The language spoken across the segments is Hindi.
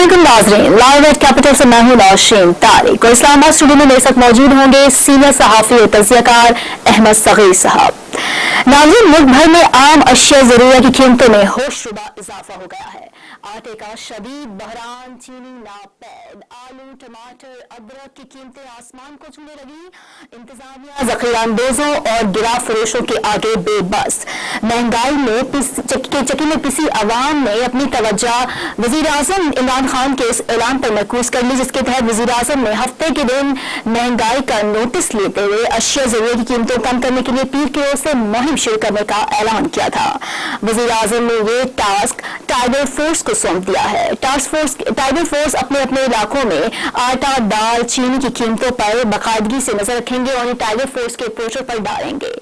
अस्सलामुअलैकुम नाज़रीन, लाइव एट कैपिटल से मैं हूं नौशीन तारिक और इस्लामाबाद स्टूडियो में मेरे साथ मौजूद होंगे सीनियर सहाफ़ी और तज़कियाकार अहमद सगीर साहब। नाज़रीन, मुल्क भर में आम अशिया ज़रूरिया की कीमतों में होशरुबा इजाफा हो गया है। आटे का शदीद बहरान, चीनी नापैद, आलू, टमाटर, अदरक की कीमतें आसमान को छूने लगी। इंतजामिया ज़ख़ीराअंदोज़ों और गिरा फरोशों के आगे बेबस। महंगाई में चक्की में पिसी अवाम ने अपनी तवज्जो वज़ीर आज़म इमरान खान के इस ऐलान पर मरकूज कर ली, जिसके तहत वज़ीर आज़म ने हफ्ते के दिन महंगाई का नोटिस लेते हुए अशिया ज़रूरिया की कीमतों कम करने के लिए पीर की ओर से मुहिम शुरू करने का ऐलान किया था। वज़ीर आज़म ने ये टास्क टाइगर फोर्स को सौंप दिया है। टाइगर फोर्स अपने अपने इलाकों में आटा, दाल, चीनी की कीमतों पर बाकायदगी से नजर रखेंगे और टाइगर फोर्स के पोर्टल पर डालेंगे।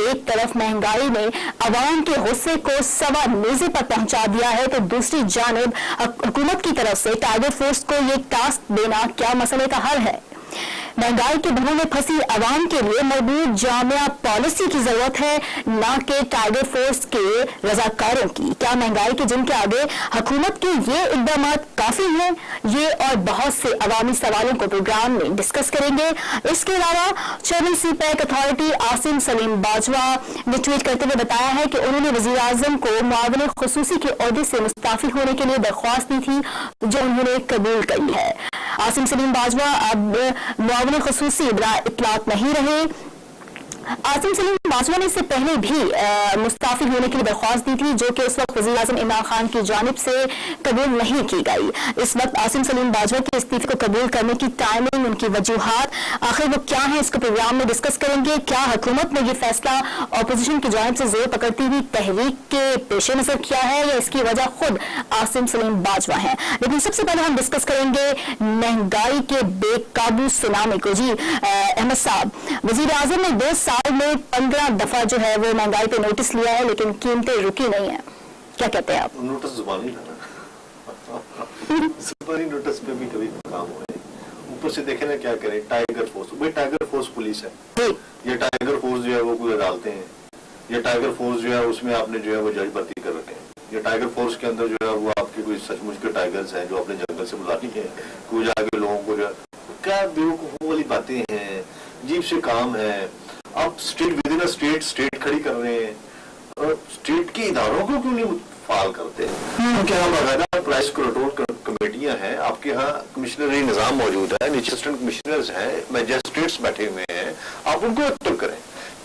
एक तरफ महंगाई ने अवाम के गुस्से को सवा नेज़े पर पहुंचा दिया है, तो दूसरी जानिब हुकूमत की तरफ से टाइगर फोर्स को ये टास्क देना क्या मसले का हल है? महंगाई के भंवर में फंसी अवाम के लिए मजबूत जामिया पॉलिसी की जरूरत है, न कि टाइगर फोर्स के रजाकारों की। क्या महंगाई के जिनके आगे हुकूमत के ये इकदाम काफी हैं? ये और बहुत से अवामी सवालों को प्रोग्राम में डिस्कस करेंगे। इसके अलावा chairman CPEC authority Asim Salim Bajwa ने ट्वीट करते हुए बताया है कि उन्होंने वजीर आजम को मुआविन खुसूसी के ओहदे से मुस्ताफी होने के लिए दरख्वास्त दी थी, जो उन्होंने कबूल की है। आसिम सलीम बाजवा अब मुआविन खुसूसी इतलात नहीं रहे। आसिम सलीम बाजवा ने इससे पहले भी मुस्ताफी होने की दरख्वास्त दी थी, जो कि उस वक्त वज़ीर आज़म इमरान खान की जानिब से कबूल नहीं की गई। इस वक्त आसिम सलीम बाजवा के इस्तीफे को कबूल करने की टाइमिंग, उनकी वजूहात आखिर वो क्या है, इसको प्रोग्राम में डिस्कस करेंगे। क्या हुकूमत ने यह फैसला अपोजिशन की जानिब से जोर पकड़ती हुई तहरीक के पेश नजर किया है, या इसकी वजह खुद आसिम सलीम बाजवा है? लेकिन सबसे पहले हम डिस्कस करेंगे महंगाई के बेकाबू सुनामी को। जी अहमद साहब, वज़ीर आज़म ने 2 साल में 15 दफा जो है वो महंगाई पे नोटिस लिया है, लेकिन कीमतें रुकी नहीं है। क्या कहते हैं आप? नोटिस जुबानी जुबानी नोटिस पे भी कभी काम हुए। ऊपर से देखे ना क्या करें, टाइगर फोर्स, भाई टाइगर फोर्स पुलिस है। ये टाइगर फोर्स जो है वो कोई अदालतें हैं। ये टाइगर फोर्स जो है उसमें आपने जो है वो जज भर्ती कर रखे हैं। ये टाइगर फोर्स के अंदर जो है वो आपके कोई सचमुच के टाइगर्स हैं जो अपने जंगल से बुलानी है, कोई जाके लोगों को जो क्या बेवकूफों वाली बातें हैं, अजीब से काम है। आप स्टेट विद इन स्टेट खड़ी कर रहे हैं, और स्टेट के इदारों को क्यों नहीं फाल करते हैं? क्योंकि यहाँ बाकायदा प्राइस कंट्रोल कमेटियां हैं, आपके यहाँ कमिश्नरी निजाम मौजूद है, नीचे असिस्टेंट कमिश्नर्स हैं, मैजिस्ट्रेट्स बैठे हुए हैं, आप उनको एक्टिव करें।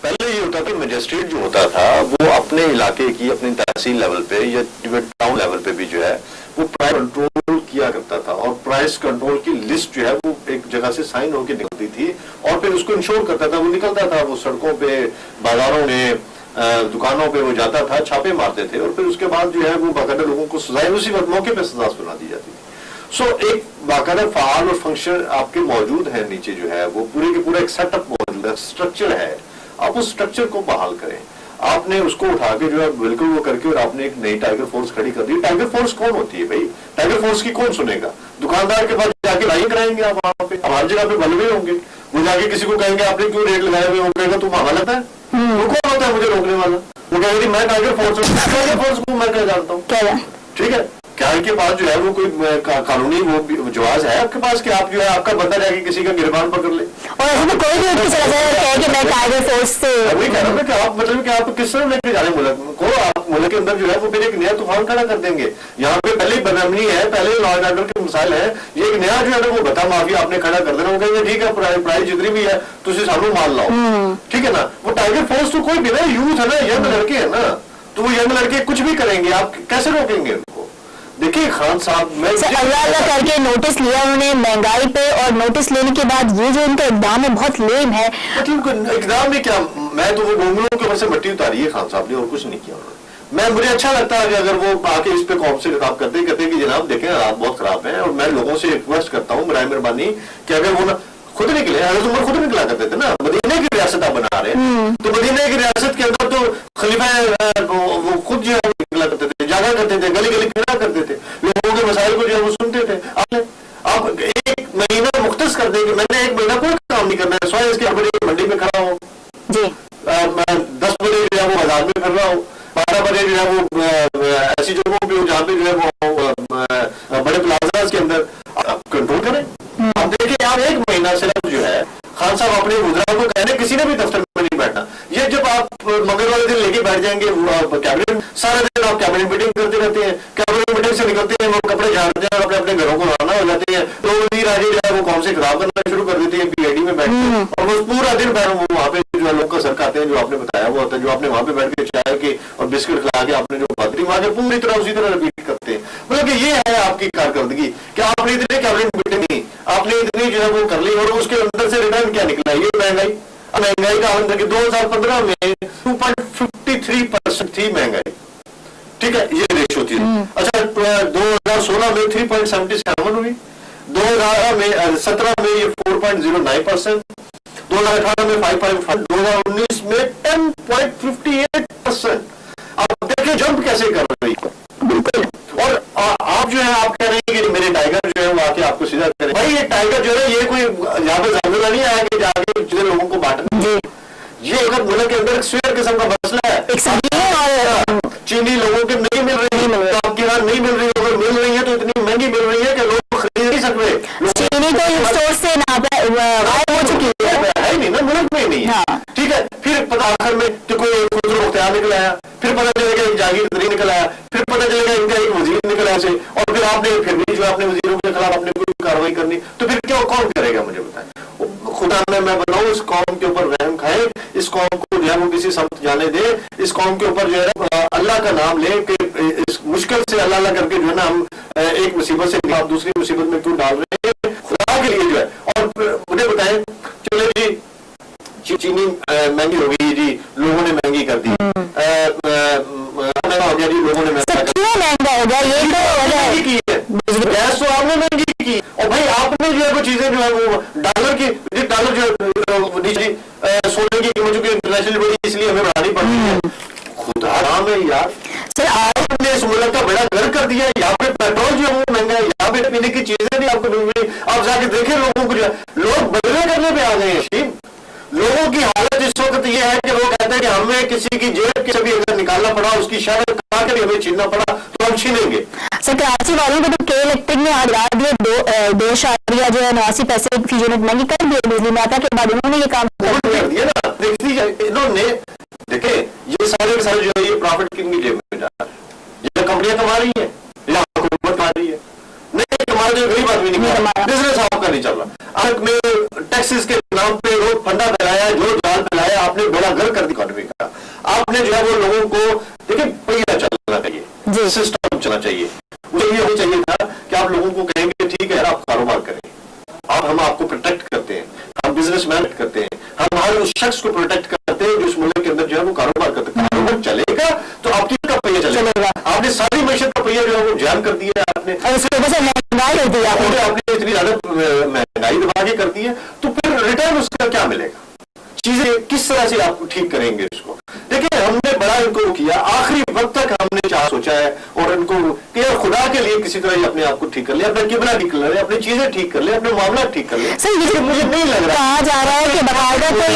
पहले ये होता कि मैजिस्ट्रेट जो होता था वो अपने इलाके की, अपनी तहसील लेवल पे या टाउन लेवल पे भी जो है वो प्राइस कंट्रोल किया करता था, और प्राइस कंट्रोल की लिस्ट जो है वो एक जगह से साइन होकर निकलती थी, और फिर उसको इंश्योर करता था, वो निकलता था, वो सड़कों पे, बाजारों में, दुकानों पे वो जाता था, छापे मारते थे, और फिर उसके बाद जो है वो बाकायदा लोगों को सजाएं उसी वक्त मौके पे सजा सुना दी जाती थी। सो एक बाकायदा फाल और फंक्शन आपके मौजूद है नीचे, जो है वो पूरे के पूरा एक सेटअप मौजूद है, स्ट्रक्चर है। आप उस स्ट्रक्चर को बहाल करें। आपने उसको उठा के जो है बिल्कुल वो करके, और आपने एक नई टाइगर फोर्स खड़ी कर दी। टाइगर फोर्स कौन होती है भाई? टाइगर फोर्स की कौन सुनेगा? दुकानदार के पास जाके लाइन कराएंगे आप वहां पे, हर जगह पे बलवे होंगे, वो जाके किसी को कहेंगे आपने क्यों रेट लगाए हुए होंगे, तुम हवा लगता है, वो कौन होता है मुझे रोकने वाला? वो कहेंगे मैं टाइगर फोर्स हूँ। टाइगर फोर्स को मैं क्या जानता हूँ? ठीक है, क्या इनके पास जो है वो कोई कानूनी वो जवाज है आपके पास कि आप जो है आपका बंदा जाके किसी का गिरबान पकड़ ले? और ऐसे तो कोई भी चला जाए कि मैं टाइगर फोर्स से वही कह रहा हूँ कि आप मतलब कि आप किस तरह लेके जा रहे मुल्क को? आप मुल्क के अंदर जो है वो फिर एक नया तूफान खड़ा कर देंगे। यहाँ पे पहले ही बदअमनी है, पहले लॉ एंड ऑर्डर के मसाइल है, ये एक नया जो है ना वो बता माफिया आपने खड़ा कर देना। वो कहेंगे ठीक है, प्राइस जितनी भी है तुझे सामने मान लाओ, ठीक है ना? वो टाइगर फोर्स तो कोई भी ना, यूथ है ना, यंग लड़के है ना, तो वो यंग लड़के कुछ भी करेंगे, आप कैसे रोकेंगे उनको? देखिए खान साहब, मैं अल्लाह करके नोटिस लिया उन्होंने महंगाई पे, और नोटिस लेने के बाद ये जो उनका इकदाम है बहुत लेम है। मतलब इकदाम में क्या, मैं तो वो गोंगलों के ऊपर से मिट्टी उतारी है खान साहब ने, और कुछ नहीं किया उन्होंने। मुझे अच्छा लगता है कि अगर वो आके इस पे कौम से खिताब करते कहते कि जनाब देखें हालात बहुत खराब है, और मैं लोगों से रिक्वेस्ट करता हूँ बराए मेहरबानी कि अगर वो ना खुद निकले, अगर उमर खुद निकला करते थे ना, मदीने की रियासत आप बना रहे हैं, तो मदीने की रियासत के अंदर तो खलीफा वो खुद जो है निकला करते थे, जागा करते थे, गली गली खड़ा करते थे, लोगों के मसाइल को जो है वो सुनते थे। आप एक महीना मुख्तस कर देंगे, मैंने एक महीना कोई काम नहीं करना है, स्वयं इसके बजे मंडी में खड़ा हो जी, 10 बजे जो है वो बाजार में कर रहा हो, 12 बजे जो है वो ऐसी जगहों पे जहाँ पे जो है वो बड़े प्लाजाज के अंदर वज़रा को कहने किसी ने भी दफ्तर में नहीं बैठना। ये जब आप मंगलवार दिन लेके बैठ जाएंगे कैबिनेट, सारा दिन आप कैबिनेट मीटिंग करते रहते हैं, कैबिनेट मीटिंग से निकलते हैं वो कपड़े झाड़ते हैं, अपने अपने घरों को रवाना हो जाते हैं, तो वजीर आगे जो है वो कौन से खराब करना शुरू कर देते हैं पीआईडी में बैठ के, और वो पूरा दिन वहाँ पे जो लोग का सर खाते हैं, जो आपने बताया वो होता है, जो आपने वहाँ पे बैठ के चाय के और बिस्किट खिला के आपने जो बात वहां के पूरी तरह उसी तरह रिपीट करते हैं। मतलब कि ये है आपकी कारकर्दगी कि आपने इतने कैबिनेट मीटिंग नहीं, आपने इतनी जो है वो कर ली, और उसके अंदर से रिटर्न क्या निकला? ये महंगाई का अंदर कि 2015 में 2.53% थी महंगाई, ठीक है, ये रेशो थी। अच्छा 2016 में 3.77 हुई, 2017 में ये 4.09%, 2018 में 5.5, 2019 में 10.58%। आप देखिए जंप कैसे कर रही है। बिल्कुल। और आप जो है आप कह रहे हैं कि मेरे टाइगर जो है वो आके आपको सीधा करे। भाई ये टाइगर जो है ये कोई यहाँ पे जानवर नहीं आया कि जाके जितने लोगों को बांटना। ये अगर मुल्क के अंदर शेयर किस्म का मसला है, और चीनी लोगों के नहीं मिल रही है, तो आपके यहाँ नहीं मिल रही है, अगर मिल रही है तो इतनी महंगी मिल रही है कि लोग खरीद नहीं सकते। चीनी तो स्टोर से गायब हो चुकी है नहीं ना, मुल्क में नहीं है, ठीक है। फिर पता आखिर में कि कोई खुसरो मुख्तियार निकल आया, फिर पता चलेगा एक जागीरदारी निकल आया, फिर पता चलेगा इनका एक वजीर निकल आया से, और फिर आपने फिर भी जो अपने वजीरों के खिलाफ अपने कोई कार्रवाई करनी, तो फिर क्यों कौन करेगा? मुझे बताएं। खुदा में मैं बताऊं, इस कौम के ऊपर रहम खाए, इस कौम को जो है वो किसी समत जाने दे, इस कौम के ऊपर जो है अल्लाह का नाम ले कि इस मुश्किल से अल्लाह करके जो है ना हम एक मुसीबत से आप दूसरी मुसीबत में क्यों डाल रहे हैं, खुदा के लिए जो है। और मुझे बताएं, चले जी चीनी महंगी हो गई जी, लोगों ने महंगी कर दी, महंगा हो गया जी, लोगों ने महंगा हो गया, ये महंगी की है, गैस तो आपने महंगी की, और भाई आपने जो है वो चीजें जो है वो डॉलर की, डॉलर जो सोने की कीमत जो इंटरनेशनल बढ़ी इसलिए हमें बढ़ानी पड़ती है। खुदा राम है यार, सर आपने इस मुल्क का बड़ा घर कर दिया, यहाँ पे पेट्रोल जो है वो महंगा है, यहाँ पे पीने की चीजें नहीं आपको मिल रही। आप जाके देखें लोगों को, जो लोग बदले करने पे आ गए हैं। लोगों की हालत इस वक्त ये है कि वो कहते हैं कि हमें किसी की जेब के भी अगर निकालना पड़ा, उसकी शर्ट काट के भी हमें छीनना पड़ा तो हम छीनेंगे। सर कराची वालों को तो के इलेक्ट्रिक ने आज रात दिए 2.89 फी यूनिट महंगी कर दिए बिजली माता के बाद उन्होंने ये काम कर दिया ना। देखिए इन्होंने देखे ये सारे सारे जो है ये प्रॉफिट कितनी जेब में जा रहा है, ये कंपनियां कमा रही है या हुकूमत कमा रही है? नहीं, कमा जो गरीब आदमी नहीं कमा, बिजनेस आपका नहीं चल रहा। आज में टैक्सेस के नाम पे रोज फंडा फैलाया, जो जाल फैलाया, आपने बड़ा घर कर दिया इकोनॉमी का। आपने जो है वो लोगों को देखिए पहिया चलना चाहिए, सिस्टम चलना चाहिए। मुझे ये होना चाहिए था कि आप लोगों को कहेंगे ठीक है आप कारोबार करें, हम आपको प्रोटेक्ट करते हैं, हम बिजनेसमैन करते हैं, हम हर उस शख्स को प्रोटेक्ट करते हैं जो इस मुल्क के अंदर जो है वो कारोबार करते हैं। कारोबार चलेगा तो आपकी का पहिया चलेगा। आपने सारी मैशत का पहिया जो है वो जाम कर दिया है आपने, आपने इतनी ज्यादा महंगाई दबा के कर दी है, तो फिर रिटर्न उसका क्या मिलेगा? चीजें किस तरह से आप ठीक करेंगे इसको? देखिए हमने बड़ा इनको किया, आखिरी वक्त तक हमने चाह सोचा है और इनको कि यार खुदा के लिए किसी तरह अपने आप को ठीक कर ले, अपना किबला ठीक कर ले, अपनी चीजें ठीक कर ले, अपने मामला ठीक कर ले। सर ये मुझे नहीं लग रहा कहा जा रहा है कि बाकायदा कोई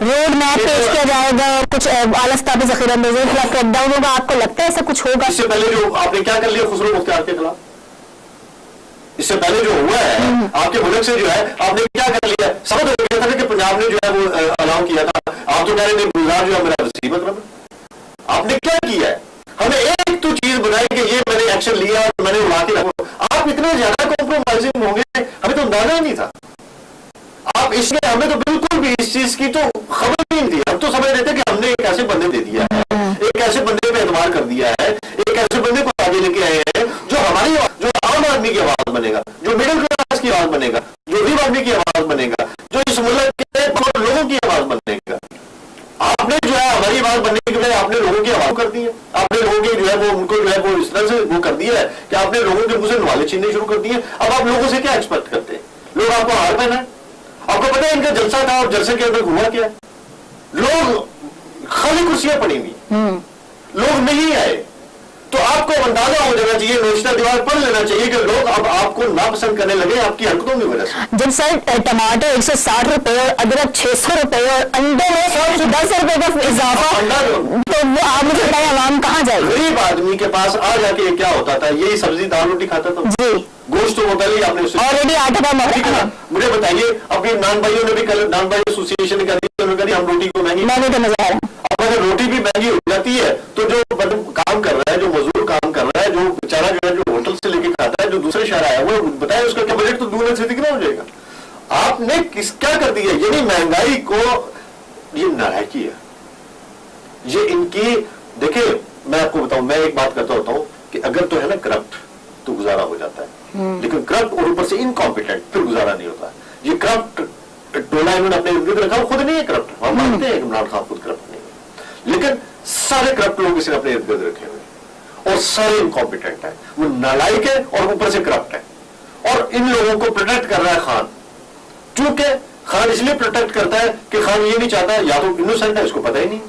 रोड मैप पेश किया जाएगा, कुछ आला स्टाफ जखीरा नजर खिलाफ क्रैकडाउन होगा, आपको लगता है ऐसा कुछ होगा? इससे पहले जो आपने क्या कर लिया खुसरो मुख्तियार के खिलाफ, इससे पहले जो हुआ है आपके मुल्क से जो है आपने क्या कर लिया? समझ गया था कि पंजाब ने जो है वो अलाउ किया था, आप तो कह रहे थे गुजरात जो है मेरा मुसीबत रहा। आपने क्या किया है? हमें एक तो चीज बताई कि ये मैंने एक्शन लिया और मैंने उड़ा के रखा। आप इतने ज्यादा कॉम्प्रोमाइजिंग होंगे हमें तो अंदाजा ही नहीं था। आप इसलिए हमें तो बिल्कुल भी इस चीज की तो खबर ही नहीं थी। हम तो समझ रहे थे कि हमने एक ऐसे बंदे दे दिया है, एक ऐसे बंदे पे एतबार कर दिया है, एक ऐसे बंदे को आगे लेके आए हैं जो हमारी जो आम आदमी की आवाज बनेगा, जो मिडिल क्लास की आवाज बनेगा, जो गरीब आदमी की आवाज बनेगा, जो इस मुल्क के लोगों की आवाज बनेगा। आपने जो है हमारी आवाज बनने के बजाय आपने लोगों की आवाज कर दी है, आपने लोगों के जो है वो उनको जो है वो इस तरह से वो कर दिया है कि आपने लोगों के मुंह से नवाले छीनने शुरू कर दिए। अब आप लोगों से क्या एक्सपेक्ट करते हैं? लोग आपको हार पहना है? आपको पता है इनका जलसा था और जलसे के अंदर हुआ क्या? लोग खाली कुर्सियां पड़ी हुई, लोग नहीं आए, तो आपको अंदाजा हो जाना चाहिए, नेशनल दीवार पढ़ लेना चाहिए कि लोग अब आपको नापसंद करने लगे आपकी हरकतों की वजह से। जब सर टमाटर 160 रुपए और अदरक 600 रुपए और अंडे में 10 रुपए का इजाफा, तो वो आप मुझे बताइए आवाम कहाँ जाएगी? गरीब आदमी के पास आ जाके क्या होता था, यही सब्जी दाल रोटी खाता था जी, गोश्त तो होता ही आपने ऑलरेडी आटा का। मुझे बताइए, अपने नान भाइयों ने भी कल नान भाई एसोसिएशन ने करी हम रोटी को महंगी, मैंने तो नजर आ रहा। अब अगर रोटी भी महंगी हो जाती है तो जो काम कर रहा है, जो मजदूर काम कर रहा है, जो बेचारा जो है जो होटल से लेके खाता है, जो दूसरे शहर आया वो बताए उसका क्या बजट तो दूर से दिखना हो जाएगा। आपने क्या कर दिया, यानी महंगाई को, ये नारायकी है ये इनकी। देखिए मैं आपको बताऊं, मैं एक बात करता होता हूं कि अगर तो है ना करप्ट तो गुजारा हो जाता है, लेकिन करप्ट और ऊपर से इनकॉम्पिटेंट फिर गुजारा नहीं होता। ये करप्ट टोला इन्होंने अपने इर्द गिर्द रखा, खुद नहीं है करप्ट, हम मानते हैं इमरान खान खुद करप्ट नहीं है, लेकिन सारे करप्ट लोग इसने अपने इर्द गिर्द रखे हुए और सारे इनकॉम्पिटेंट है, वो नालायक है और ऊपर से करप्ट है। और इन लोगों को प्रोटेक्ट कर रहा है खान, क्योंकि खान इसलिए प्रोटेक्ट करता है कि खान ये नहीं चाहता, या तो इनोसेंट है इसको पता ही नहीं,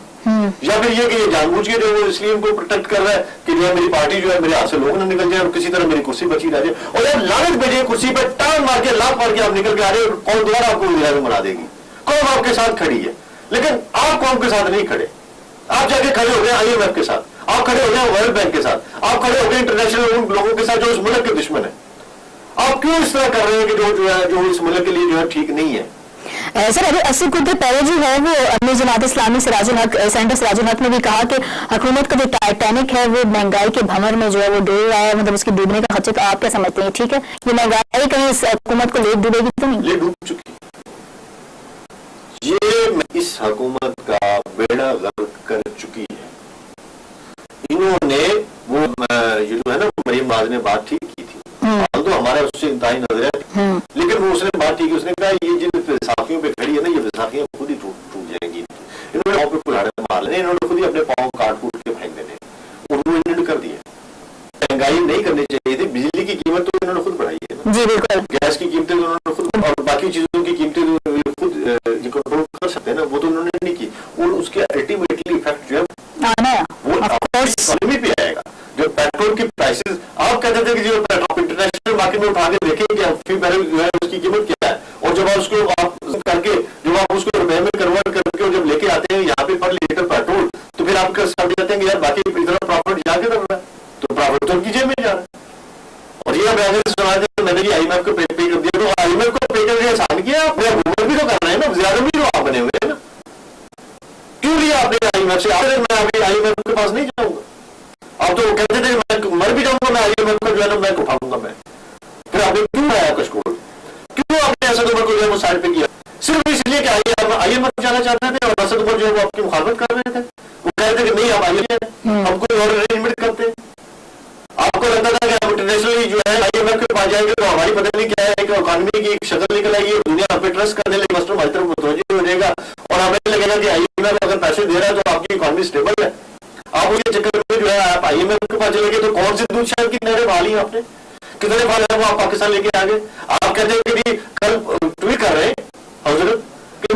या फिर ये कि ये जानबूझ के जो है इसलिए इनको प्रोटेक्ट कर रहा है कि जो है मेरी पार्टी जो है मेरे हाथ से लोग ना निकल जाए और किसी तरह मेरी कुर्सी बची रह जाए। और यार लानत भेजिए, कुर्सी पर टांग मार के लात मार के आप निकल के आ रहे हो, कौन दोबारा आपको विधायक बना देगी? कौन आपके साथ खड़ी है? लेकिन आप कौन के साथ नहीं खड़े, आप जाके खड़े हो गए IMF के साथ, आप खड़े हो गए वर्ल्ड बैंक के साथ, आप खड़े हो गए इंटरनेशनल उन लोगों के साथ जो इस मुल्क के दुश्मन है। आप क्यों इस तरह कर रहे हैं कि जो इस मुल्क के लिए जो है ठीक नहीं है? सर अभी 80 कुछ देर पहले जो है वो अपनी जमात इस्लामी सिराजुल हक सेंटर सिराजुल हक ने भी कहा कि हुकूमत का जो टाइटैनिक है वो महंगाई के भंवर में जो है वो डूब रहा है, मतलब उसके डूबने का खदशा। तो आप क्या समझते हैं, ठीक है ये महंगाई कहीं इस हुकूमत को ले डूबेगी तो नहीं? ले डूब चुकी, ये इस हुकूमत का बेड़ा गर्क कर चुकी है। इन्होंने वो ये जो है ना मरीम बाज ने बात ठीक की थी, तो हमारा उससे इंतहाई नजर है, लेकिन वो उसने बात ठीक है, उसने कहा ये जिन विसाखियों पे खड़ी है ना, ये विसाखियां खुद ही टूट जाएंगी। इन्होंने पाँव पे कुल्हाड़े मार लेने, इन्होंने खुद ही अपने पाँव काट कूट के फेंक देने, और वो इन्होंने कर दिया। महंगाई नहीं करनी चाहिए थी, बिजली की कीमत तो इन्होंने खुद बढ़ाई है जी, बिल्कुल, गैस की कीमतें तो उन्होंने खुद, और बाकी चीजों की कीमतें खुद कंट्रोल कर सकते हैं ना, वो तो उन्होंने नहीं की। और उसके अल्टीमेटली इफेक्ट जो है वो इकोनॉमी पे आएगा। जो पेट्रोल की प्राइसेस, आप कहते थे कि जो पेट्रोल इंटरनेशनल मार्केट में उठा के देखें कि फी बैरल जो है उसकी कीमत क्या है, और जब आप उसको आप करके जब आप उसको रुपए में कन्वर्ट करके और जब लेके आते हैं यहाँ पे पर लीटर पेट्रोल, तो फिर आप समझ जाते हैं कि यार बाकी इतना प्रॉफिट जाके कर रहा है, तो प्रॉफिट तो उनकी जेब में जा रहा है। और ये सुना था मैंने IMF को पे कर दिया, तो IMF को पे करके आसान किया, अपने हुकूमत भी तो कर रहे हैं ना, ज्यादा भी तो आप बने हुए हैं ना, क्यों लिया आपने IMF से? मैं अभी IMF के पास नहीं जाऊंगा। आप तो कहते थे मैं मर भी जाऊंगा, मैं IMF का जो है ना मैं उठाऊंगा मैं, फिर आपने क्यों आया कशकोल, क्यों आपने असद उमर को जो है वो साइड पे किया? सिर्फ इसलिए कि IMF जाना चाहते थे और असद उमर जो है वो आपकी मुखालफत कर रहे थे, वो कह रहे थे कि नहीं आप IMF हम कोई और अरेंजमेंट करते हैं। आपको लगता था कि हम इंटरनेशनली जो है IMF के पास जाएंगे तो हमारी पता नहीं क्या है कि इकोनॉमी की एक शक्ल निकल आएगी, दुनिया पे ट्रस्ट करने लगे, मस्टर हमारी तरफ मुतवज्जो हो जाएगा और हमें लगेगा कि IMF अगर पैसे दे रहा है तो आपकी इकोनॉमी स्टेबल है। आप उसके चक्कर में जो है आप IMF के पास चले गए, तो कौन सी दूध शहर की नहरें बहाली आपने, कितने बार है वो आप पाकिस्तान लेके आ गए? आप कहते हैं कि कल ट्वीट कर रहे हैं हजरत कि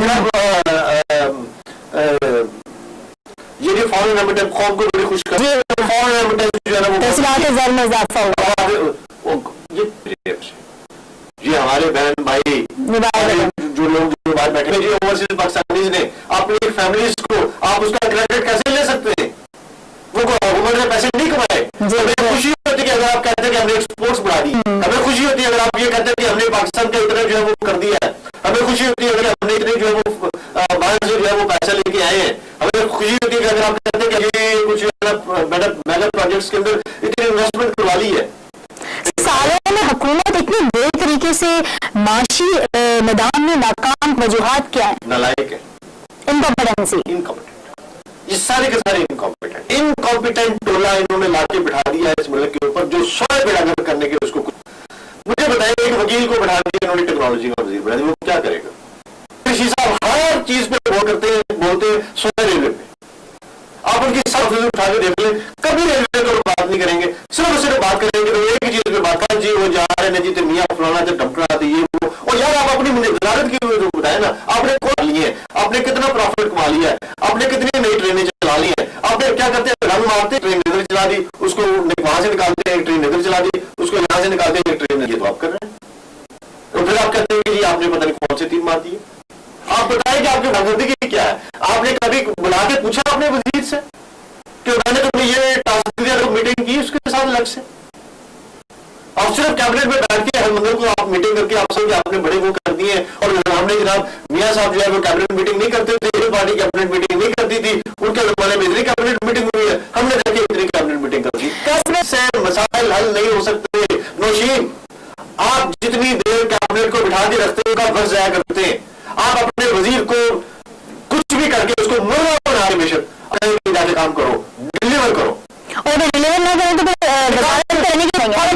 ये जो फॉरेन रेमिटेंस कौम को बड़ी खुश कर, फॉरेन रेमिटेंस जो है ना वो इजाफा हुआ, ये हमारे बहन भाई जो लोग जो बाहर बैठे हैं ओवरसीज पाकिस्तानीज ने अपनी फैमिलीज को आप उसका क्रेडिट कैसे ले सकते हैं? वो हुकूमत ने पैसे नहीं कमाए। हमें खुशी होती है कि अगर आप कहते हैं कि हमने एक्सपोर्ट्स बढ़ा दी, हमें खुशी होती है अगर आप ये कहते हैं कि हमने पाकिस्तान का इतना जो है वो कर दिया है, हमें खुशी होती है अगर हमने इतने जो है वो बाहर से जो है वो पैसा लेके आए हैं, हमें खुशी होती है कि अगर आप कहते हैं कि ये कुछ मेगा प्रोजेक्ट्स के अंदर इतनी इन्वेस्टमेंट करवा ली है। सालों में हुकूमत इतनी बुरी तरीके से माशी मैदान में नाकाम, वजूहात क्या है? नालायक है, इनकॉम्पिटेंट, ये सारे के सारे इनकॉम्पिटेंट टोला इन्होंने लाके बिठा दिया है इस मुल्क के ऊपर, जो स्वयं बेड़ागर करने के उसको। मुझे बताइए एक वकील को बिठा दिया इन्होंने टेक्नोलॉजी का वजीर बना दिया, वो क्या करेगा? कृषि साहब हर चीज पे बोल करते हैं, बोलते हैं स्वयं रेलवे पे, आप उनकी सब उठा के देख लें, कभी रेलवे को बात नहीं करेंगे, सिर्फ सिर्फ बात करेंगे तो एक ही चीज पे बात करें, जी वो जा रहे हैं जी तो मियाँ फलाना थे टमकना थे ये वो। और यार आप अपनी वजारत की जो बताए ना, आपने कौन लिए, आपने कितना प्रॉफिट कमा लिया है, आपने कितनी नई ट्रेनें चला ली है, आपने क्या करते हैं रंग मारते ट्रेन इधर चला दी, उसको वहां से निकालते हैं, एक ट्रेन इधर चला दी, उसको यहां से निकालते हैं, एक ट्रेन, ये तो आप कर रहे हैं। तो फिर आप कहते हैं कि आपने पता नहीं कौन सी तीर मार दी। आप बताएं कि आपकी नागरिकता क्या है? आपने कभी बुला के पूछा अपने वजीर से कि उन्होंने तुम्हें ये टास्क दिया, तो मीटिंग की उसके साथ अलग से? आप सिर्फ कैबिनेट में बैठ के हर मंगल को आप मीटिंग करके आप समझे आपने बड़े वो कर दिए, और हमने जनाब मियां साहब जो है वो कैबिनेट मीटिंग नहीं करते थे, ये पार्टी कैबिनेट मीटिंग नहीं करती थी, उनके जमाने में इतनी कैबिनेट मीटिंग हुई है, हमने जाके इतनी कैबिनेट मीटिंग कर दी। कैसे से मसाइल हल नहीं हो सकते नौशीन? आप जितनी देर कैबिनेट को बिठा के रखते हैं, फर्ज जाया करते हैं। आप अपने वजीर को कुछ भी करके उसको मुर्गा बना के बेशक जाके काम करो, डिलीवर करो, और डिलीवर ना करें तो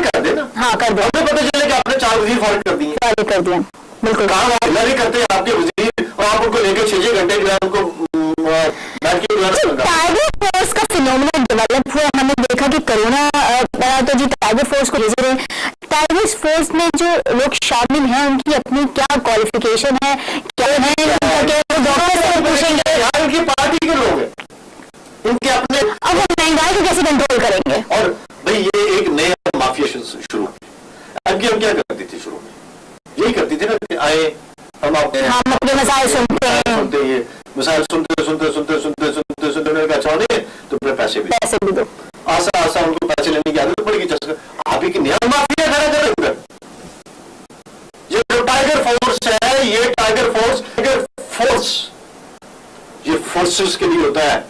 कर देना। हाँ कर दो। हमें पता चले कि आपने 4 वजीर फॉरवर्ड कर दिए, कर दिया, बिल्कुल। काम नहीं करते आपके वजीर, और आप उनको लेकर 6-6 घंटे जो है उनको बैठ के टाइगर फोर्स का फिनोमेना डेवलप हुआ। हमने देखा कि कोरोना तो जी टाइगर फोर्स को भेज रहे हैं। टाइगर फोर्स में जो लोग शामिल हैं उनकी अपनी क्या क्वालिफिकेशन है, क्या है, डॉक्टर से पूछेंगे, उनकी पार्टी के लोग हैं, इनके अपने। अब वो महंगाई को कैसे कंट्रोल करेंगे? और भाई ये एक नया माफिया शुरू, अब हम क्या करती थी शुरू में? यही करती थी ना कि आए हम अपने मसाइल सुनते हैं, ये मसाइल सुनते सुनते सुनते सुनते सुनते सुनते उन्होंने कहा चाहे तो फिर पैसे भी दो, आसा आसा उनको पैसे लेने की आदत पड़ेगी। आप एक नया माफिया खड़ा करेंगे। ये जो टाइगर फोर्स है, ये टाइगर फोर्स ये फोर्सेस के लिए होता है,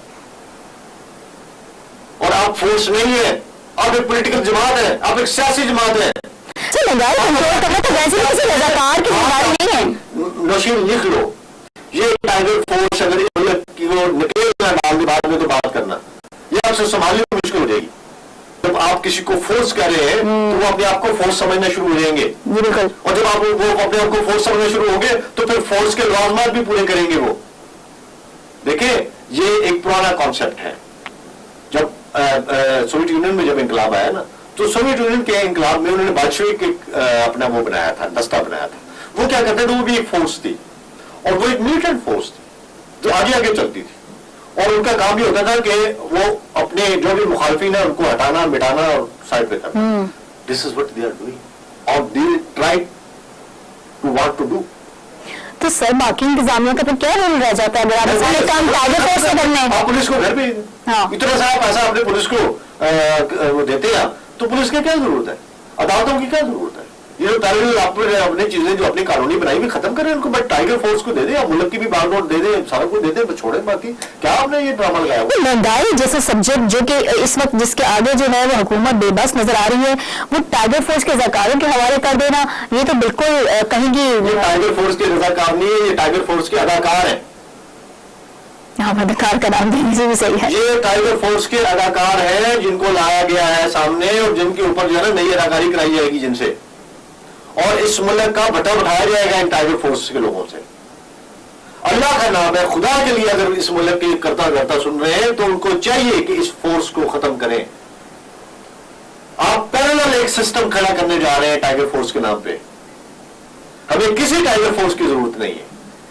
और आप फोर्स नहीं है, आप एक पॉलिटिकल जमात है, आप एक सियासी जमात है। महंगाई कंट्रोल करना तो वैसे किसी रज़ाकार की जिम्मेदारी नहीं है। नौशीन लिख लो, ये टाइगर फोर्स अगर निकले डाल दे बाद में तो बात करना, ये आपसे संभालने में मुश्किल हो जाएगी। जब आप किसी को फोर्स कर रहे हैं तो वो अपने आप को फोर्स समझना शुरू हो जाएंगे, बिल्कुल। और जब आप वो अपने आप को फोर्स समझना शुरू होंगे तो फिर फोर्स के लवाजमात भी पूरे करेंगे वो। देखिए ये एक पुराना कॉन्सेप्ट है। जब सोवियत यूनियन में जब इंकलाब आया ना, तो सोवियत यूनियन के इंकलाब में उन्होंने बाल्शेविक अपना वो बनाया था, दस्ता बनाया था। वो क्या करते थे, वो भी एक फोर्स थी, और वो एक मिलिटेंट फोर्स थी जो आगे आगे चलती थी, और उनका काम भी होता था कि वो अपने जो भी मुखालफिन है उनको हटाना, मिटाना और साइड पे करना। This is what they are doing, और they try to want to do. तो सर बाकी इंतजामिया का तो क्या रोल रह जाता है अगर आप सारे काम टाइगर फोर्स से करने हैं? आप पुलिस को घर पे इतना सारा पैसा अपने पुलिस को देते हैं, तो पुलिस की क्या जरूरत है, अदालतों की क्या जरूरत है? ये पैरेलल अपने चीजें जो अपनी कानूनी बनाई भी खत्म करें उनको, बट टाइगर फोर्स को दे दे, मुल्क की भी बाल नोट दे दे, सारा कुछ दे दे, छोड़े। बाकी क्या आपने ये ड्रामा लगाया? महंगाई जैसे सब्जेक्ट जो कि इस वक्त जिसके आगे जो है वो हुकूमत बेबस नजर आ रही है, वो टाइगर फोर्स के रज़ाकारों के हवाले कर देना, ये तो बिल्कुल कहेंगी। ये टाइगर फोर्स के रज़ाकार नहीं है, ये टाइगर फोर्स के अदाकार है। अदाकार का नाम देने से भी सही है। ये टाइगर फोर्स के अदाकार हैं जिनको लाया गया है सामने, और जिनके ऊपर जो है ना नई अदाकारी कराई जाएगी जिनसे, और इस मुल्क का भट्टा उठाया जाएगा इन टाइगर फोर्स के लोगों से। अल्लाह का नाम है, खुदा के लिए अगर इस मुल्क के करता सुन रहे हैं तो उनको चाहिए कि इस फोर्स को खत्म करें। आप पैरेलल एक सिस्टम खड़ा करने जा रहे हैं टाइगर फोर्स के नाम पे। हमें किसी टाइगर फोर्स की जरूरत नहीं है।